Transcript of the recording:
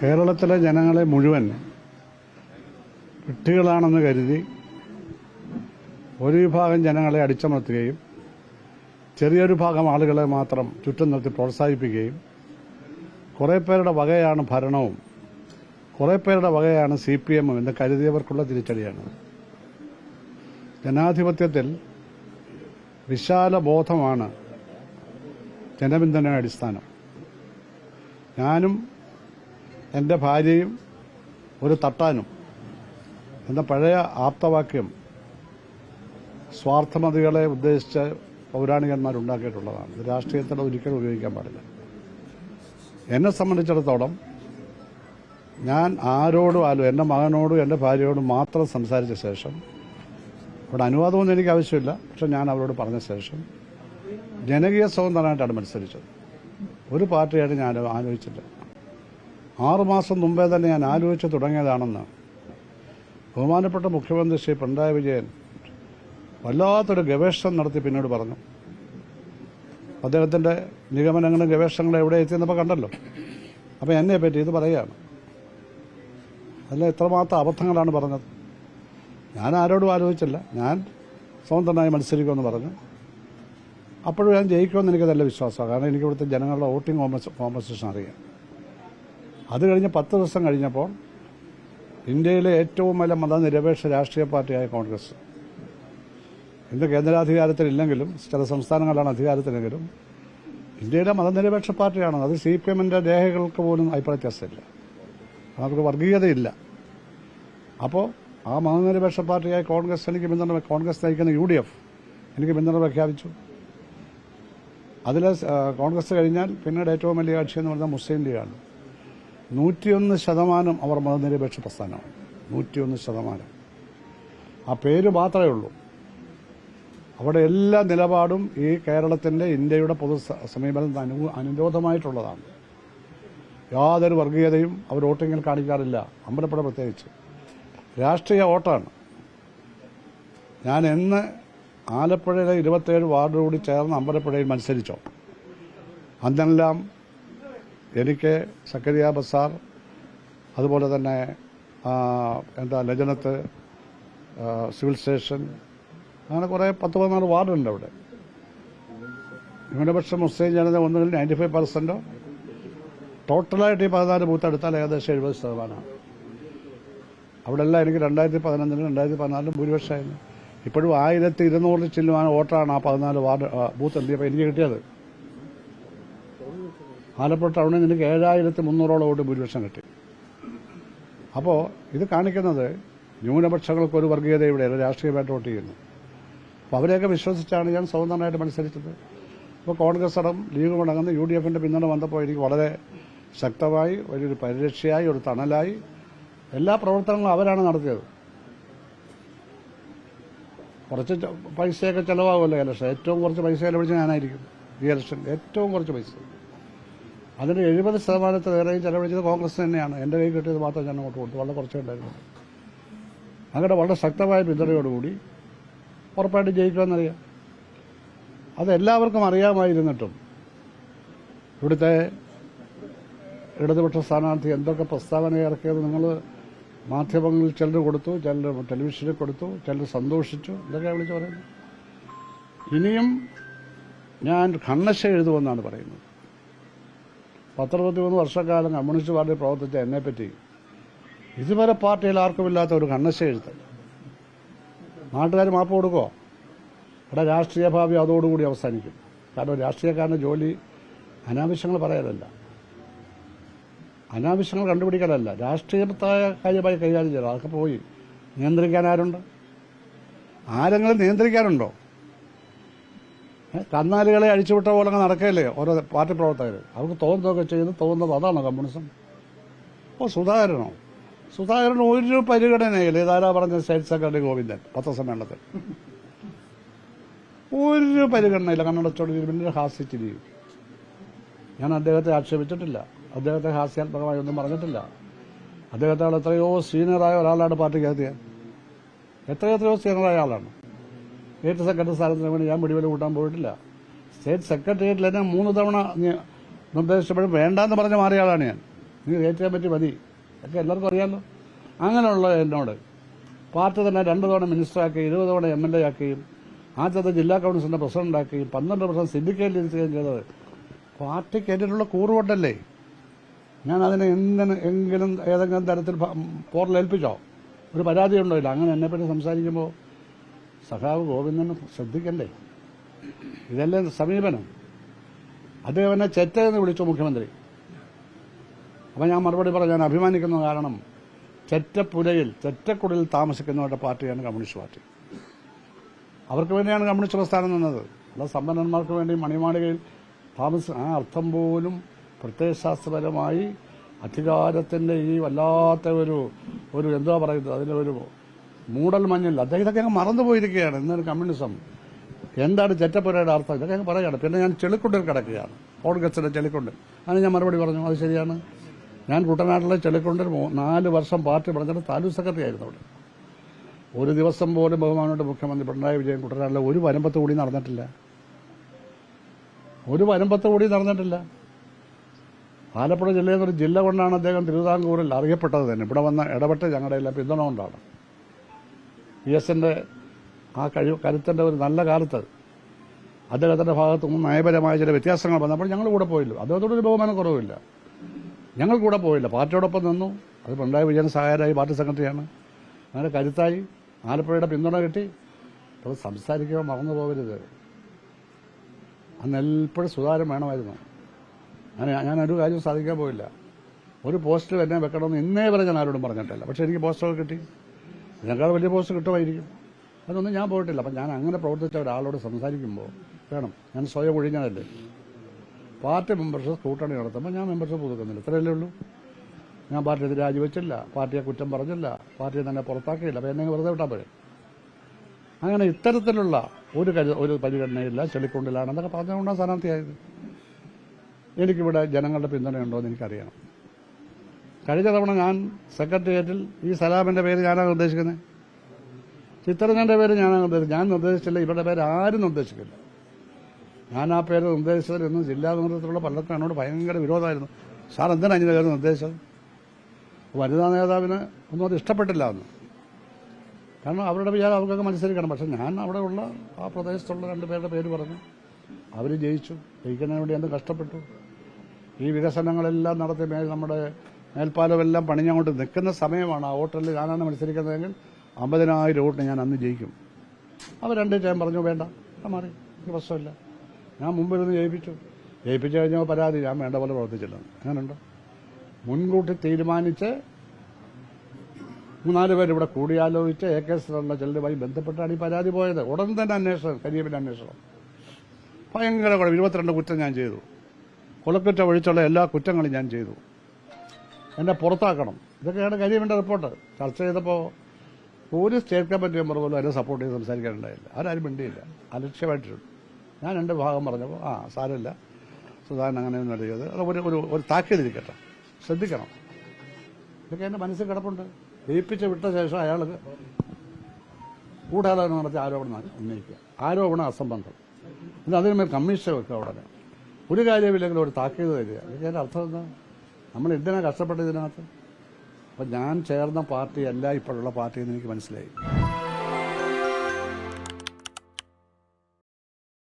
കേരളത്തിലെ ജനങ്ങളെ മുഴുവൻ വിഡ്ഢികളാണെന്ന് കരുതി ഒരു വിഭാഗം ജനങ്ങളെ അടിച്ചമർത്തുകയും ചെറിയൊരു ഭാഗം ആളുകളെ മാത്രം ചുറ്റും നിർത്തി പ്രോത്സാഹിപ്പിക്കുകയും കുറേ പേരുടെ വകയാണ് ഭരണവും കുറേ പേരുടെ വകയാണ് CPM എന്ന് കരുതിയവർക്കുള്ള തിരിച്ചടിയാണ്. ജനാധിപത്യത്തിൽ വിശാല ബോധമാണ് ജനപിന്തുണയുടെ അടിസ്ഥാനം. ഞാനും എൻ്റെ ഭാര്യയും ഒരു തട്ടാനും എന്ന പഴയ ആപ്തവാക്യം സ്വാർത്ഥമതികളെ ഉദ്ദേശിച്ച് പൗരാണികന്മാരുണ്ടാക്കിയിട്ടുള്ളതാണ്. ഇത് രാഷ്ട്രീയത്തിൽ ഒരിക്കലും ഉപയോഗിക്കാൻ പാടില്ല. എന്നെ സംബന്ധിച്ചിടത്തോളം ഞാൻ ആരോടും എൻ്റെ മകനോടും എൻ്റെ ഭാര്യയോടും മാത്രം സംസാരിച്ച ശേഷം, ഇവിടെ അനുവാദമൊന്നും എനിക്ക് ആവശ്യമില്ല, പക്ഷെ ഞാൻ അവരോട് പറഞ്ഞ ശേഷം ജനകീയ സ്വതന്ത്രമായിട്ടാണ് മത്സരിച്ചത്. ഒരു പാർട്ടിയായിട്ട് ഞാൻ ആലോചിച്ചില്ല. 6 മാസം മുമ്പേ തന്നെ ഞാൻ ആലോചിച്ച് തുടങ്ങിയതാണെന്ന് ബഹുമാനപ്പെട്ട മുഖ്യമന്ത്രി ശ്രീ പിണറായി വിജയൻ വല്ലാത്തൊരു ഗവേഷണം നടത്തി പിന്നീട് പറഞ്ഞു. അദ്ദേഹത്തിന്റെ നിഗമനങ്ങളും ഗവേഷണങ്ങളും എവിടെ എത്തിയെന്നപ്പോൾ കണ്ടല്ലോ. അപ്പം എന്നെ പറ്റി ഇത് പറയുകയാണ്. അല്ല, എത്രമാത്രം അബദ്ധങ്ങളാണ് പറഞ്ഞത്. ഞാൻ ആരോടും ആലോചിച്ചില്ല. ഞാൻ സ്വതന്ത്രമായി മത്സരിക്കുമെന്ന് പറഞ്ഞു. അപ്പോഴും ഞാൻ ജയിക്കുമെന്ന് എനിക്ക് നല്ല വിശ്വാസമാണ്. കാരണം എനിക്ക് ഇവിടുത്തെ ജനങ്ങളുടെ വോട്ടിംഗ് കോമ്പൻസേഷൻ അറിയാം. അത് കഴിഞ്ഞ് 10 ദിവസം കഴിഞ്ഞപ്പോൾ ഇന്ത്യയിലെ ഏറ്റവും വലിയ മതനിരപേക്ഷ രാഷ്ട്രീയ പാർട്ടിയായ കോൺഗ്രസ് ഇന്ന് കേന്ദ്രാധികാരത്തിലില്ലെങ്കിലും ചില സംസ്ഥാനങ്ങളിലാണ് അധികാരത്തിലെങ്കിലും ഇന്ത്യയിലെ മതനിരപേക്ഷ പാർട്ടിയാണ്. അത് CPMന്റെ രേഖകൾക്ക് പോലും അഭിപ്രായ വ്യത്യാസമില്ല. അവർക്ക് വർഗീയതയില്ല. അപ്പോൾ ആ മതനിരപേക്ഷ പാർട്ടിയായ കോൺഗ്രസ് എനിക്ക് പിന്തുണ, കോൺഗ്രസ് നയിക്കുന്ന UDF എനിക്ക് പിന്തുണ പ്രഖ്യാപിച്ചു. അതിൽ കോൺഗ്രസ് കഴിഞ്ഞാൽ പിന്നീട് ഏറ്റവും വലിയ കക്ഷി എന്ന് പറഞ്ഞാൽ മുസ്ലിം ലീഗാണ്. 101% അവർ മതനിരപേക്ഷ പ്രസ്ഥാനമാണ്. 101%. ആ പേര് മാത്രമേ ഉള്ളൂ. അവിടെ എല്ലാ നിലപാടും ഈ കേരളത്തിന്റെ ഇന്ത്യയുടെ പൊതു സമീപനത്തിന് അനുരോധമായിട്ടുള്ളതാണ്. യാതൊരു വർഗീയതയും അവർ വോട്ടിങ്ങിൽ കാണിക്കാറില്ല. അമ്പലപ്പുഴ പ്രത്യേകിച്ച് രാഷ്ട്രീയ വോട്ടാണ്. ഞാൻ എന്ന് ആലപ്പുഴയിലെ 27 വാർഡുകൂടി ചേർന്ന് അമ്പലപ്പുഴയിൽ മത്സരിച്ചോ, അന്നെല്ലാം എനിക്ക് സക്കരിയ ബസാർ, അതുപോലെ തന്നെ ലജനത്ത്, സിവിൽ സ്റ്റേഷൻ, അങ്ങനെ കുറേ 10-14 വാർഡുണ്ട് അവിടെ. ന്യൂനപക്ഷ മുസ്ലിം ജനത ഒന്നുകിൽ 95%, ടോട്ടലായിട്ട് ഈ 14 ബൂത്ത് എടുത്താൽ ഏകദേശം 70%. അവിടെ എല്ലാം എനിക്ക് 2015-ലും 2014-ലും ഭൂരിപക്ഷമായിരുന്നു. ഇപ്പോഴും 1200 ചില്ലുവാൻ വോട്ടാണ് ആ 14 വാർഡ് ബൂത്ത് എത്തിയപ്പോൾ എനിക്ക് കിട്ടിയത്. ആലപ്പുഴ ടൗണിൽ എനിക്ക് 7300 വോട്ട് ഭൂരിപക്ഷം കിട്ടി. അപ്പോൾ ഇത് കാണിക്കുന്നത് ന്യൂനപക്ഷങ്ങൾക്ക് ഒരു വർഗീയത ഇവിടെയല്ല, രാഷ്ട്രീയമായിട്ട് വോട്ട് ചെയ്യുന്നു. അപ്പോൾ അവരെയൊക്കെ വിശ്വസിച്ചാണ് ഞാൻ സ്വതന്ത്രമായിട്ട് മത്സരിച്ചത്. അപ്പോൾ കോൺഗ്രസ് അടക്കം ലീഗ് അടങ്ങുന്ന UDFന്റെ പിന്തുണ വന്നപ്പോൾ എനിക്ക് വളരെ ശക്തമായി വലിയൊരു പരിരക്ഷയായി, ഒരു തണലായി. എല്ലാ പ്രവർത്തനങ്ങളും അവരാണ് നടത്തിയത്. കുറച്ച് പൈസയൊക്കെ ചിലവാകുമല്ലോ ഇലക്ഷൻ. ഏറ്റവും കുറച്ച് പൈസ ചിലവഴിച്ച് ഞാനായിരിക്കും ഈ ഇലക്ഷൻ. ഏറ്റവും കുറച്ച് പൈസ, അതിന് 70%-ലേറെയും ചിലവഴിച്ചത് കോൺഗ്രസ് തന്നെയാണ്. എൻ്റെ കൈ കിട്ടിയത് മാത്രം ഞാൻ അങ്ങോട്ട് കൊടുത്തു. വളരെ കുറച്ചേ ഉണ്ടായിരുന്നു. അങ്ങനെ വളരെ ശക്തമായ പിന്തുണയോടുകൂടി ഉറപ്പായിട്ട് ജയിക്കുമെന്നറിയാം. അതെല്ലാവർക്കും അറിയാമായിരുന്നിട്ടും ഇവിടുത്തെ ഇടതുപക്ഷ സ്ഥാനാർത്ഥി എന്തൊക്കെ പ്രസ്താവന ഇറക്കിയത് നിങ്ങൾ മാധ്യമങ്ങളിൽ ചിലർ കൊടുത്തു, ചിലർ ടെലിവിഷനിൽ കൊടുത്തു, ചിലർ സന്തോഷിച്ചു, ഇതൊക്കെയാണ് വിളിച്ചു പറയുന്നത്. ഇനിയും ഞാൻ കണ്ണശ എഴുതുമെന്നാണ് പറയുന്നത്. 10-23 വർഷക്കാലം കമ്മ്യൂണിസ്റ്റ് പാർട്ടി പ്രവർത്തിച്ച എന്നെപ്പറ്റി ഇതുവരെ പാർട്ടിയിൽ ആർക്കുമില്ലാത്ത ഒരു കണ്ണശ എഴുത്ത്. നാട്ടുകാർ മാപ്പ് കൊടുക്കുമോ? ഇവിടെ രാഷ്ട്രീയ ഭാവി അതോടുകൂടി അവസാനിക്കും. കാരണം രാഷ്ട്രീയക്കാരൻ്റെ ജോലി അനാവശ്യങ്ങൾ പറയലല്ല, അനാവശ്യങ്ങൾ കണ്ടുപിടിക്കലല്ല, രാഷ്ട്രീയത്തായ കാര്യമായി കൈകാര്യം ചെയ്യണം. അതൊക്കെ പോയി. നിയന്ത്രിക്കാൻ ആരുണ്ട്? ആരെങ്കിലും നിയന്ത്രിക്കാനുണ്ടോ? കന്നാലികളെ അഴിച്ചുവിട്ട പോലെ നടക്കുകയല്ലേ ഓരോ പാർട്ടി പ്രവർത്തകർ. അവർക്ക് തോന്നുന്നതൊക്കെ ചെയ്യുന്നത്, തോന്നുന്നത് അതാണോ കമ്മ്യൂണിസം? അപ്പോൾ സുധാകരൻ ഒരു പരിഗണനയില്ല. ഇതാരാ പറഞ്ഞ സ്റ്റേറ്റ് സെക്രട്ടറി ഗോവിന്ദൻ പത്രസമ്മേളനത്തിൽ ഒരു പരിഗണനയില്ല. കണ്ണടച്ചോട് പിന്നെ ഹാസ്യച്ചിരിയും. ഞാൻ അദ്ദേഹത്തെ ആക്ഷേപിച്ചിട്ടില്ല, അദ്ദേഹത്തെ ഹാസ്യാത്മകമായി ഒന്നും പറഞ്ഞിട്ടില്ല. അദ്ദേഹത്തെക്കാൾ എത്രയോ സീനിയറായ ഒരാളാണ് പാർട്ടിക്കകത്ത്. എത്രയോ സീനിയറായ ആളാണ്. സ്റ്റേറ്റ് സെക്രട്ടറി സ്ഥാനത്തിന് വേണ്ടി ഞാൻ പിടിവലി കൂട്ടാൻ പോയിട്ടില്ല. സ്റ്റേറ്റ് സെക്രട്ടേറിയറ്റിൽ തന്നെ 3 തവണ നിർദ്ദേശിച്ചപ്പോഴും വേണ്ടാന്ന് പറഞ്ഞ് മാറിയ ആളാണ് ഞാൻ. നീ കയറ്റാൻ പറ്റി മതി ഒക്കെ എല്ലാവർക്കും അറിയാമല്ലോ. അങ്ങനെയുള്ള എന്നോട് പാർട്ടി തന്നെ 2 തവണ മിനിസ്റ്ററാക്കി 20 തവണ MLA ആക്കുകയും ആദ്യത്തെ ജില്ലാ കൗൺസിലിന്റെ പ്രസിഡന്റാക്കുകയും 12 വർഷം സിൻഡിക്കേറ്റിൽ ഇരുത്തുകയും ചെയ്തത് പാർട്ടിക്ക് എന്നിട്ടുള്ള കൂറുകൊണ്ടല്ലേ. ഞാൻ അതിനെ എങ്കിലും ഏതെങ്കിലും തരത്തിൽ പോറിലേൽപ്പിച്ചോ? ഒരു പരാതി ഉണ്ടോ? ഇല്ല. അങ്ങനെ എന്നെപ്പറ്റി സംസാരിക്കുമ്പോൾ സഖാവ് ഗോവിന്ദന് ശ്രദ്ധിക്കണ്ടേ? ഇതല്ലേ സമീപനം? അദ്ദേഹം എന്നെ ചെറ്റയെന്ന് വിളിച്ചു മുഖ്യമന്ത്രി. അപ്പം ഞാൻ മറുപടി പറഞ്ഞു, ഞാൻ അഭിമാനിക്കുന്ന കാരണം ചെറ്റപ്പുരയിൽ ചെറ്റക്കുടിൽ താമസിക്കുന്നവരുടെ പാർട്ടിയാണ് കമ്മ്യൂണിസ്റ്റ് പാർട്ടി. അവർക്ക് വേണ്ടിയാണ് കമ്മ്യൂണിസ്റ്റ് പ്രസ്ഥാനം നിന്നത്. അല്ല സമ്പന്നന്മാർക്ക് വേണ്ടി മണിമാളികയിൽ ആ അർത്ഥം പോലും പ്രത്യയശാസ്ത്രപരമായി അധികാരത്തിന്റെ ഈ വല്ലാത്ത ഒരു എന്താ പറയുന്നത്, അതിന്റെ ഒരു മൂടൽ മഞ്ഞില്ല. അദ്ദേഹം ഇതൊക്കെ അങ്ങ് മറന്നുപോയിരിക്കുകയാണ്. ഇന്നൊരു കമ്മ്യൂണിസം എന്താണ് ചെറ്റപ്പുരയുടെ അർത്ഥം ഇതൊക്കെ അങ്ങ് പറയുകയാണ്. പിന്നെ ഞാൻ ചെളിക്കുണ്ടിൽ കിടക്കുകയാണ്, കോൺഗ്രസിന്റെ ചെളിക്കുണ്ടിൽ. അതിന് ഞാൻ മറുപടി പറഞ്ഞു, അത് ശരിയാണ്. ഞാൻ കുട്ടനാട്ടിലെ ചെളിക്കുണ്ടിൽ 4 വർഷം പാർട്ടി പറഞ്ഞിട്ട് താലൂക്ക് സെക്രട്ടറി ആയിരുന്നു അവിടെ. ഒരു ദിവസം പോലും ബഹുമാനോട് മുഖ്യമന്ത്രി പിണറായി വിജയൻ കുട്ടനാട്ടിലെ ഒരു വരമ്പത്ത് കൂടി നടന്നിട്ടില്ല. ആലപ്പുഴ ജില്ലയിൽ നിന്നൊരു ജില്ല കൊണ്ടാണ് അദ്ദേഹം തിരുവിതാംകൂറിൽ അറിയപ്പെട്ടത് തന്നെ. ഇവിടെ വന്ന ഇടപെട്ട് ഞങ്ങളുടെ എല്ലാം പിന്തുണ കൊണ്ടാണ്. PS-ന്റെ ആ കരുത്തിന്റെ ഒരു നല്ല കാലത്ത് അദ്ദേഹത്തിന്റെ ഭാഗത്തു നിന്ന് നയപരമായ ചില വ്യത്യാസങ്ങൾ വന്നപ്പോൾ ഞങ്ങൾ കൂടെ പോയില്ല. അദ്ദേഹത്തോടൊരു ബഹുമാനം കുറവില്ല. ഞങ്ങൾ കൂടെ പോയില്ല, പാർട്ടിയോടൊപ്പം നിന്നു. അത് പിണറായി വിജയൻ സഹായരായി പാർട്ടി സെക്രട്ടറിയാണ്. അങ്ങനെ കരുത്തായി ആലപ്പുഴയുടെ പിന്തുണ കിട്ടി. അപ്പോൾ സംസാരിക്കുമ്പോൾ മറന്നു പോകരുത്, അന്ന് എപ്പോഴും സുതാര്യം വേണമായിരുന്നു. ഞാനൊരു കാര്യം സാധിക്കാൻ പോയില്ല. ഒരു പോസ്റ്റ് എന്നെ വെക്കണമെന്ന് ഇന്നേ വരെ ഞാൻ ആരോടും പറഞ്ഞിട്ടില്ല. പക്ഷെ എനിക്ക് പോസ്റ്റൊക്കെ കിട്ടി. ഇതിനേക്കാൾ വലിയ പോസ്റ്റ് കിട്ടുമായിരിക്കും. അതൊന്നും ഞാൻ പോയിട്ടില്ല. അപ്പം ഞാൻ അങ്ങനെ പ്രവർത്തിച്ച ഒരാളോട് സംസാരിക്കുമ്പോൾ വേണം, ഞാൻ സ്വയം ഒഴിഞ്ഞതല്ലേ. പാർട്ടി മെമ്പർഷിപ്പ് സ്ക്രൂട്ടണി നടത്തുമ്പോൾ ഞാൻ മെമ്പർഷിപ്പ് പുതുക്കുന്നില്ല. ഇത്രയല്ലേ ഉള്ളൂ. ഞാൻ പാർട്ടിയെ രാജിവെച്ചില്ല, പാർട്ടിയെ കുറ്റം പറഞ്ഞില്ല, പാർട്ടിയെ തന്നെ പുറത്താക്കിയില്ല. അപ്പം എന്നെ വെറുതെ വിട്ടാൽ പോരെ. അങ്ങനെ ഇത്തരത്തിലുള്ള ഒരു പരിഗണനയില്ല. ചെളിക്കുണ്ടിലാണെന്നൊക്കെ പറഞ്ഞുകൊണ്ടാണ് സ്ഥാനാർത്ഥിയായത്. എനിക്കിവിടെ ജനങ്ങളുടെ പിന്തുണയുണ്ടോ എന്ന് എനിക്കറിയണം. കഴിഞ്ഞ തവണ ഞാൻ സെക്രട്ടേറിയറ്റിൽ ഈ സലാമിന്റെ പേര് ഞാനാണ് നിർദ്ദേശിക്കുന്നത്, ചിത്രരഞ്ജന്റെ പേര് ഞാനാണ് നിർദ്ദേശിച്ചത്. ഞാൻ നിർദ്ദേശിച്ചില്ല, ഇവരുടെ പേര് ആരും നിർദ്ദേശിക്കില്ല. ഞാൻ ആ പേര് നിർദ്ദേശിച്ചതിൽ ഇന്ന് ജില്ലാ നേതൃത്വത്തിലുള്ള പലർക്കും എന്നോട് ഭയങ്കര വിരോധമായിരുന്നു. സാർ എന്തിനാണ് അതിന്റെ പേര് നിർദ്ദേശിച്ചത്? വനിതാ നേതാവിന് ഒന്നും അത് ഇഷ്ടപ്പെട്ടില്ല എന്ന്. കാരണം അവരുടെ വിചാരം അവർക്കൊക്കെ മത്സരിക്കണം. പക്ഷെ ഞാൻ അവിടെയുള്ള ആ പ്രദേശത്തുള്ള 2 പേരുടെ പേര് പറഞ്ഞു. അവർ ജയിച്ചു. ജയിക്കുന്നതിന് വേണ്ടി എന്ത് കഷ്ടപ്പെട്ടു. ഈ വികസനങ്ങളെല്ലാം നടത്തി നമ്മുടെ മേൽപ്പാലമെല്ലാം പണിഞ്ഞങ്ങോട്ട് നിൽക്കുന്ന സമയമാണ്. ആ വോട്ടറിൽ ഞാനാണ് മത്സരിക്കുന്നതെങ്കിൽ 50,000 വോട്ടിന് ഞാൻ അന്ന് ജയിക്കും. അവർ 2 ടൈം പറഞ്ഞു വേണ്ട, മാറി, എനിക്ക് പ്രശ്നമില്ല. ഞാൻ മുമ്പിലൊന്ന് ജയിപ്പിച്ചു കഴിഞ്ഞാൽ പരാതി, ഞാൻ വേണ്ട പോലെ പ്രവർത്തിച്ചില്ല. അങ്ങനെയുണ്ടോ? മുൻകൂട്ടി തീരുമാനിച്ച് 3-4 പേര് ഇവിടെ കൂടിയാലോചിച്ച് AK ശ്രീധരന്റെ ചെല്ലുമായി ബന്ധപ്പെട്ടാണ് ഈ പരാതി പോയത്. ഉടൻ തന്നെ അന്വേഷണം, കരിയപ്പിന്റെ അന്വേഷണം. ഭയങ്കര 22 കുറ്റം ഞാൻ ചെയ്തു. കൊലക്കുറ്റം ഒഴിച്ചുള്ള എല്ലാ കുറ്റങ്ങളും ഞാൻ ചെയ്തു. എന്നെ പുറത്താക്കണം. ഇതൊക്കെയാണ് കരിയപ്പിന്റെ റിപ്പോർട്ട്. ചർച്ച ചെയ്തപ്പോൾ ഒരു സ്റ്റേറ്റ് കമ്മിറ്റി മെമ്പർ പോലും അതിനെ സപ്പോർട്ട് ചെയ്ത് സംസാരിക്കാനുണ്ടായില്ല. ആരും മിണ്ടിയില്ല, അലക്ഷ്യമായിട്ടുണ്ട്. ഞാൻ എൻ്റെ ഭാഗം പറഞ്ഞപ്പോൾ സാരമില്ല, സുധാകരൻ അങ്ങനെയൊന്നും അറിയത്, ഒരു താക്കീതിരിക്കട്ടെ, ശ്രദ്ധിക്കണം. ഇതൊക്കെ എൻ്റെ മനസ്സിൽ കിടപ്പുണ്ട്. ജയിപ്പിച്ച് വിട്ട ശേഷം അയാൾ ഗൂഢാലോചന നടത്തി ആരോപണം ഉന്നയിക്കുക, ആരോപണം അസംബന്ധം. പിന്നെ അതിനുമേൽ കമ്മീഷൻ വെക്കുക. ഉടനെ ഒരു കാര്യമില്ലെങ്കിൽ ഒരു താക്കീത് തരിക. ഇതൊക്കെ എൻ്റെ അർത്ഥം എന്താ? നമ്മൾ എന്തിനാണ് കഷ്ടപ്പെട്ടത് ഇതിനകത്ത്? അപ്പം ഞാൻ ചേർന്ന പാർട്ടിയല്ല ഇപ്പോഴുള്ള പാർട്ടിയെന്ന് എനിക്ക് മനസ്സിലായി.